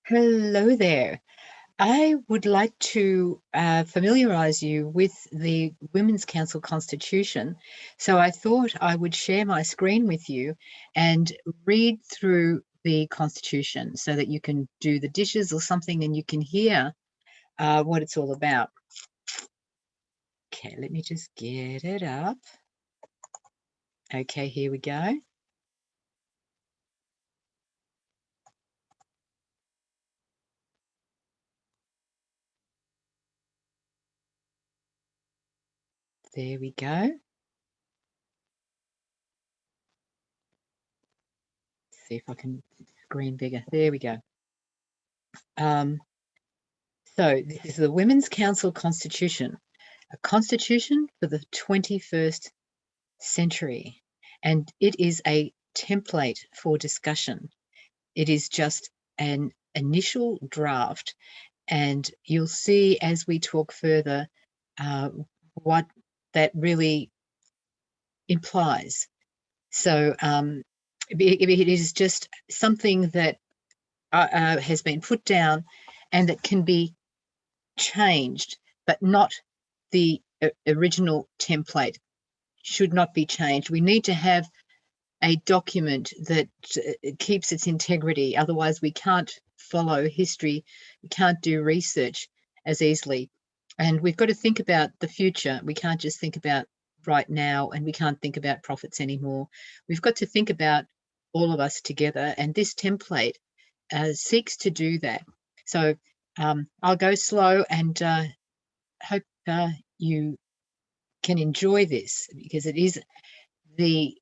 Hello there. I would like to familiarize you with the Women's Council Constitution. So I thought I would share my screen with you and read through the Constitution so that you can do the dishes or something and you can hear what it's all about. Okay, let me just get it up. Okay, here we go. There we go. See if I can screen bigger. There we go. So this is the Women's Council Constitution, a constitution for the 21st century, and it is a template for discussion. It is just an initial draft, and you'll see as we talk further what that really implies. So it is just something that has been put down and that can be changed, but not the original template should not be changed. We need to have a document that keeps its integrity. Otherwise, we can't follow history. We can't do research as easily. And we've got to think about the future. We can't just think about right now, and we can't think about profits anymore. We've got to think about all of us together. And this template seeks to do that. So I'll go slow and hope you can enjoy this, because it is the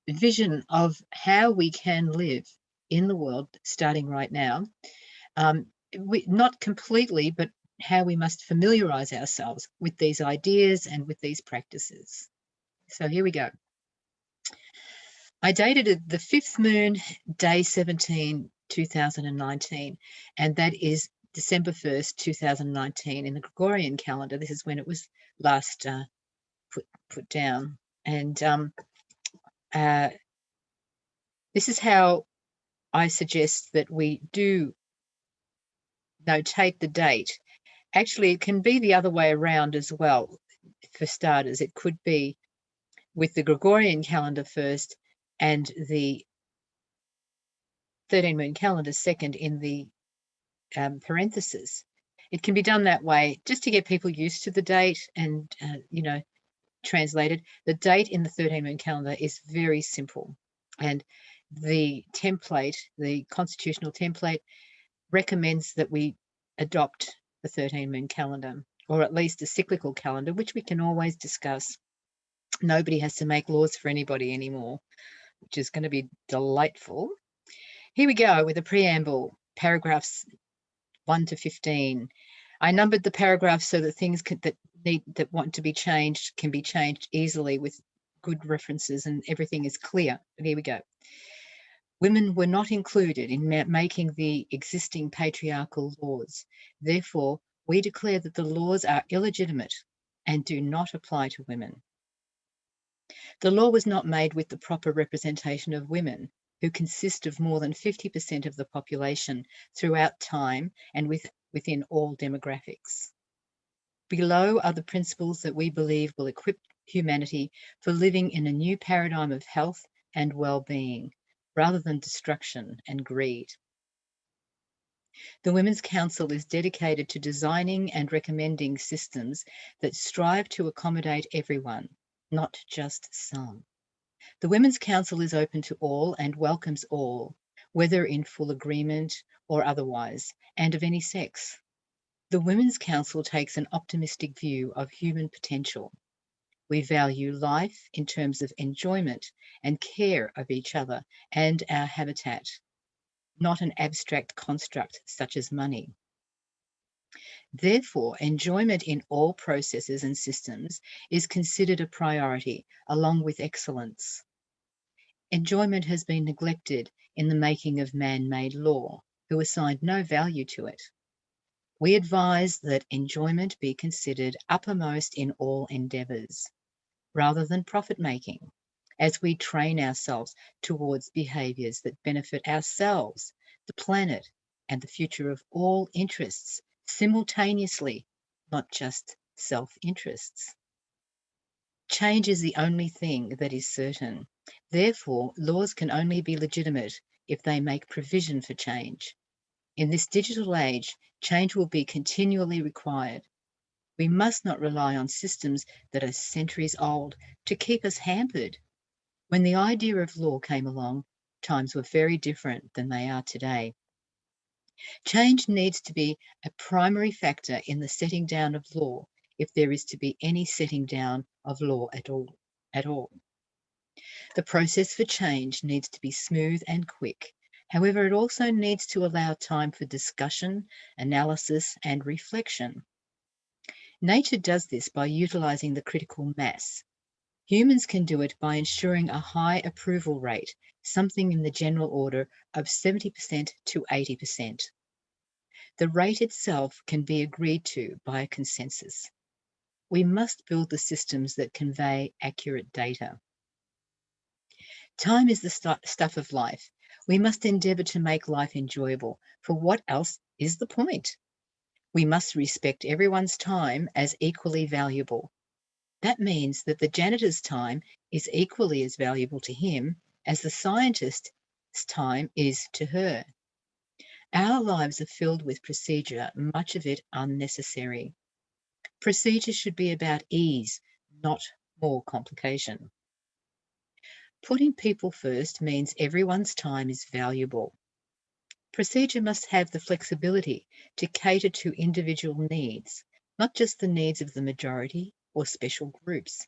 vision of how we can live in the world starting right now. Not completely, but how we must familiarize ourselves with these ideas and with these practices. So here we go. I dated it the 5th moon, day 17, 2019, and that is December 1st, 2019 in the Gregorian calendar. This is when it was last put down. And this is how I suggest that we do notate the date. Actually, it can be the other way around as well. For starters, it could be with the Gregorian calendar first and the 13 moon calendar second in the parentheses. It can be done that way just to get people used to the date and, translated. The date in the 13 moon calendar is very simple. And the template, the constitutional template, recommends that we adopt the 13 moon calendar, or at least a cyclical calendar, which we can always discuss. Nobody has to make laws for anybody anymore, which is going to be delightful. Here we go with the preamble, paragraphs 1 to 15. I numbered the paragraphs so that things that want to be changed can be changed easily with good references and everything is clear. But here we go. Women were not included in making the existing patriarchal laws. Therefore, we declare that the laws are illegitimate and do not apply to women. The law was not made with the proper representation of women, who consist of more than 50% of the population throughout time and within all demographics. Below are the principles that we believe will equip humanity for living in a new paradigm of health and well-being, rather than destruction and greed. The Women's Council is dedicated to designing and recommending systems that strive to accommodate everyone, not just some. The Women's Council is open to all and welcomes all, whether in full agreement or otherwise, and of any sex. The Women's Council takes an optimistic view of human potential. We value life in terms of enjoyment and care of each other and our habitat, not an abstract construct such as money. Therefore, enjoyment in all processes and systems is considered a priority, along with excellence. Enjoyment has been neglected in the making of man-made law, who assigned no value to it. We advise that enjoyment be considered uppermost in all endeavours, rather than profit-making, as we train ourselves towards behaviours that benefit ourselves, the planet, and the future of all interests simultaneously, not just self-interests. Change is the only thing that is certain. Therefore, laws can only be legitimate if they make provision for change. In this digital age, change will be continually required. We must not rely on systems that are centuries old to keep us hampered. When the idea of law came along, times were very different than they are today. Change needs to be a primary factor in the setting down of law if there is to be any setting down of law at all. The process for change needs to be smooth and quick. However, it also needs to allow time for discussion, analysis, and reflection. Nature does this by utilizing the critical mass. Humans can do it by ensuring a high approval rate, something in the general order of 70% to 80%. The rate itself can be agreed to by a consensus. We must build the systems that convey accurate data. Time is the stuff of life. We must endeavour to make life enjoyable, for what else is the point? We must respect everyone's time as equally valuable. That means that the janitor's time is equally as valuable to him as the scientist's time is to her. Our lives are filled with procedure, much of it unnecessary. Procedure should be about ease, not more complication. Putting people first means everyone's time is valuable. Procedure must have the flexibility to cater to individual needs, not just the needs of the majority or special groups.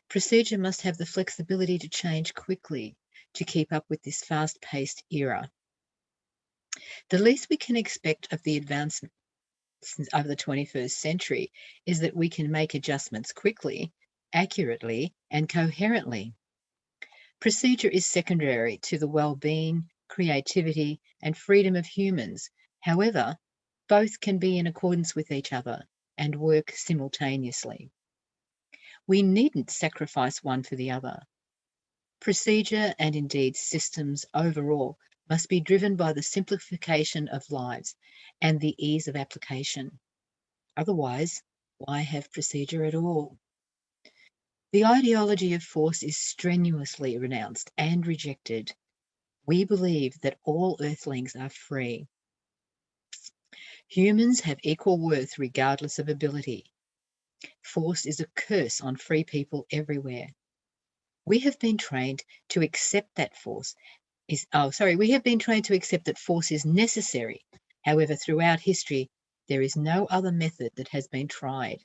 Procedure must have the flexibility to change quickly to keep up with this fast-paced era. The least we can expect of the advancements of the 21st century is that we can make adjustments quickly, accurately, and coherently. Procedure is secondary to the well-being, creativity, and freedom of humans. However, both can be in accordance with each other and work simultaneously. We needn't sacrifice one for the other. Procedure, and indeed systems overall, must be driven by the simplification of lives and the ease of application. Otherwise, why have procedure at all? The ideology of force is strenuously renounced and rejected. We believe that all earthlings are free. Humans have equal worth regardless of ability. Force is a curse on free people everywhere. We have been trained to accept that force is necessary. However, throughout history, there is no other method that has been tried.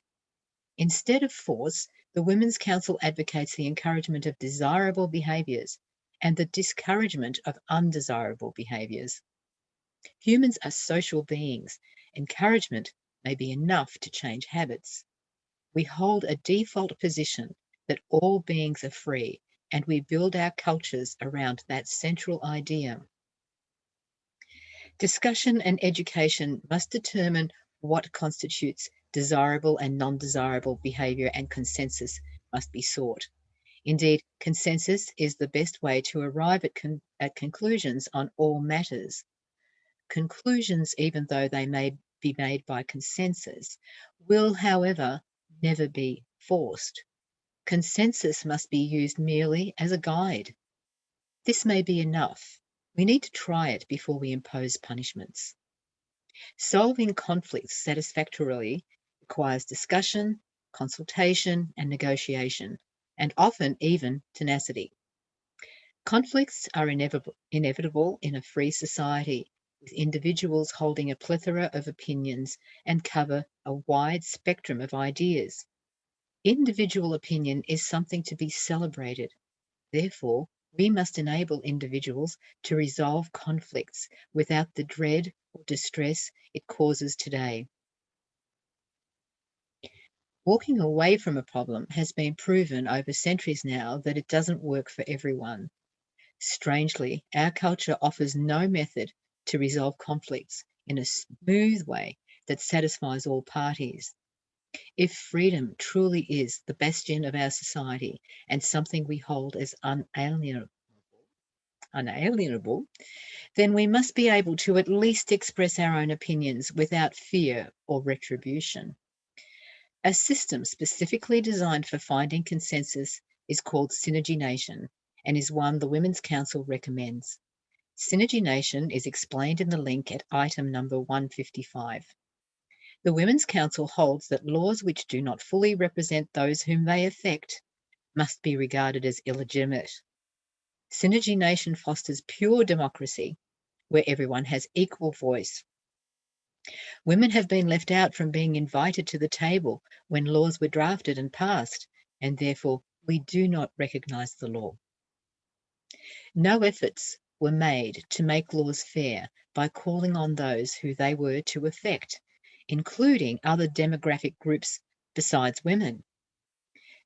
Instead of force, the Women's Council advocates the encouragement of desirable behaviours and the discouragement of undesirable behaviours. Humans are social beings. Encouragement may be enough to change habits. We hold a default position that all beings are free, and we build our cultures around that central idea. Discussion and education must determine what constitutes desirable and non-desirable behaviour, and consensus must be sought. Indeed, consensus is the best way to arrive at conclusions on all matters. Conclusions, even though they may be made by consensus, will, however, never be forced. Consensus must be used merely as a guide. This may be enough. We need to try it before we impose punishments. Solving conflicts satisfactorily requires discussion, consultation, and negotiation, and often even tenacity. Conflicts are inevitable in a free society, with individuals holding a plethora of opinions and cover a wide spectrum of ideas. Individual opinion is something to be celebrated. Therefore, we must enable individuals to resolve conflicts without the dread or distress it causes today. Walking away from a problem has been proven over centuries now that it doesn't work for everyone. Strangely, our culture offers no method to resolve conflicts in a smooth way that satisfies all parties. If freedom truly is the bastion of our society and something we hold as unalienable, unalienable, then we must be able to at least express our own opinions without fear or retribution. A system specifically designed for finding consensus is called synergination and is one the Women's Council recommends. Synergination is explained in the link at item number 155. The Women's Council holds that laws which do not fully represent those whom they affect must be regarded as illegitimate. Synergination fosters pure democracy, where everyone has equal voice. Women have been left out from being invited to the table when laws were drafted and passed, and therefore we do not recognise the law. No efforts were made to make laws fair by calling on those who they were to affect, including other demographic groups besides women.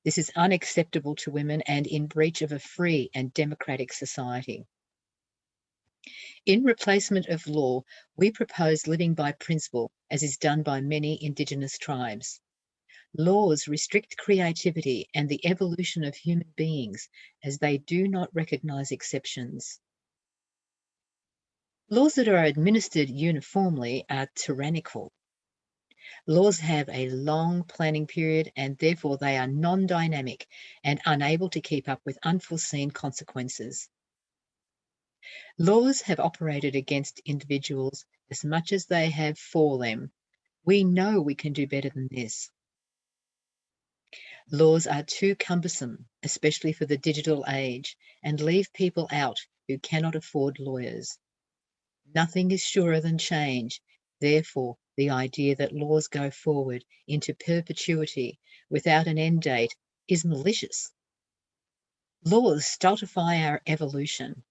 This is unacceptable to women and in breach of a free and democratic society. In replacement of law, we propose living by principle, as is done by many Indigenous tribes. Laws restrict creativity and the evolution of human beings, as they do not recognise exceptions. Laws that are administered uniformly are tyrannical. Laws have a long planning period and therefore they are non-dynamic and unable to keep up with unforeseen consequences. Laws have operated against individuals as much as they have for them. We know we can do better than this. Laws are too cumbersome, especially for the digital age, and leave people out who cannot afford lawyers. Nothing is surer than change. Therefore, the idea that laws go forward into perpetuity without an end date is malicious. Laws stultify our evolution.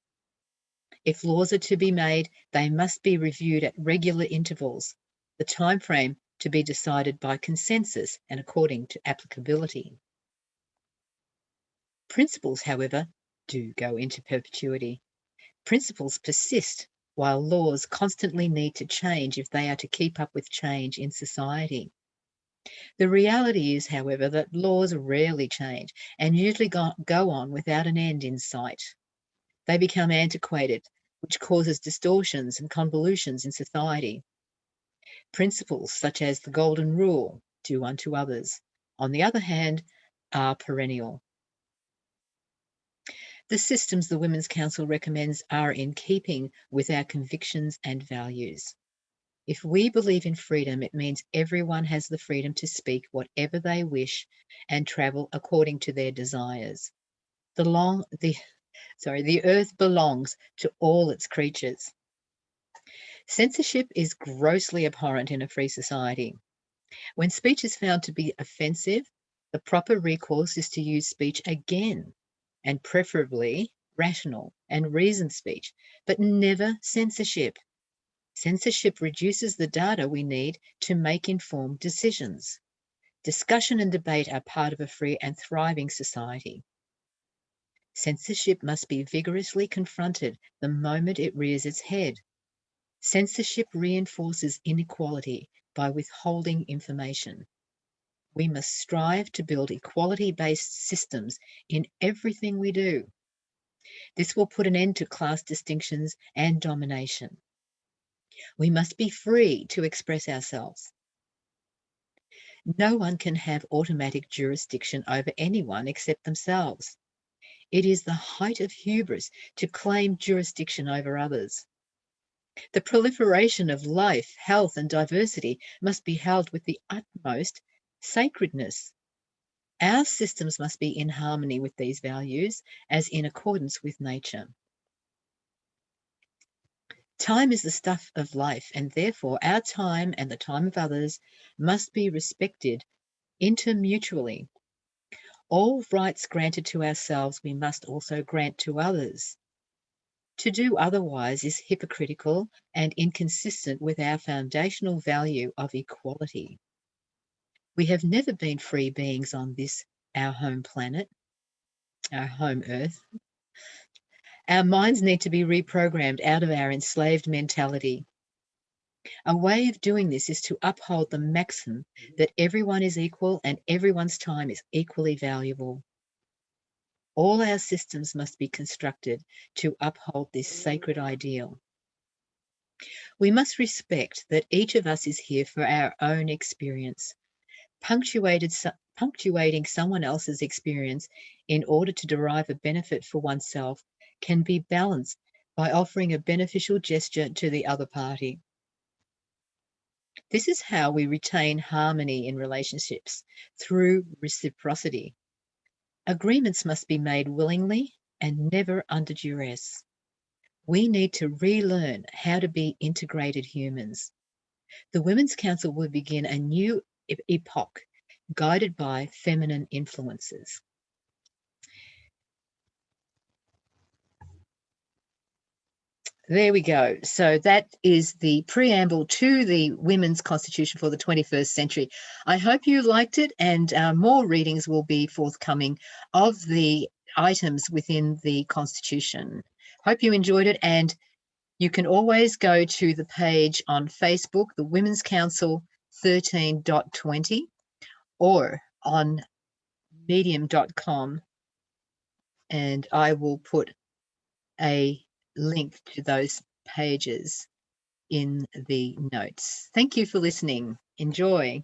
If laws are to be made, they must be reviewed at regular intervals, the time frame to be decided by consensus and according to applicability. Principles, however, do go into perpetuity. Principles persist, while laws constantly need to change if they are to keep up with change in society. The reality is, however, that laws rarely change and usually go on without an end in sight. They become antiquated, which causes distortions and convolutions in society. Principles such as the Golden Rule, do unto others, on the other hand, are perennial. The systems the Women's Council recommends are in keeping with our convictions and values. If we believe in freedom, it means everyone has the freedom to speak whatever they wish and travel according to their desires. The earth belongs to all its creatures. Censorship is grossly abhorrent in a free society. When speech is found to be offensive, the proper recourse is to use speech again, and preferably rational and reasoned speech, but never censorship. Censorship reduces the data we need to make informed decisions. Discussion and debate are part of a free and thriving society. Censorship must be vigorously confronted the moment it rears its head. Censorship reinforces inequality by withholding information. We must strive to build equality-based systems in everything we do. This will put an end to class distinctions and domination. We must be free to express ourselves. No one can have automatic jurisdiction over anyone except themselves. It is the height of hubris to claim jurisdiction over others. The proliferation of life, health, and diversity must be held with the utmost sacredness. Our systems must be in harmony with these values, as in accordance with nature. Time is the stuff of life, and therefore our time and the time of others must be respected intermutually. All rights granted to ourselves we must also grant to others. To do otherwise is hypocritical and inconsistent with our foundational value of equality. We have never been free beings on this, our home planet, our home earth. Our minds need to be reprogrammed out of our enslaved mentality. A way of doing this is to uphold the maxim that everyone is equal and everyone's time is equally valuable. All our systems must be constructed to uphold this sacred ideal. We must respect that each of us is here for our own experience. Punctuating someone else's experience in order to derive a benefit for oneself can be balanced by offering a beneficial gesture to the other party. This is how we retain harmony in relationships, through reciprocity. Agreements must be made willingly and never under duress. We need to relearn how to be integrated humans. The Women's Council will begin a new epoch guided by feminine influences. There we go. So that is the preamble to the Women's Constitution for the 21st century. I hope you liked it, and more readings will be forthcoming of the items within the Constitution. Hope you enjoyed it, and you can always go to the page on Facebook, the Women's Council 13.20, or on medium.com, and I will put a link to those pages in the notes. Thank you for listening. Enjoy.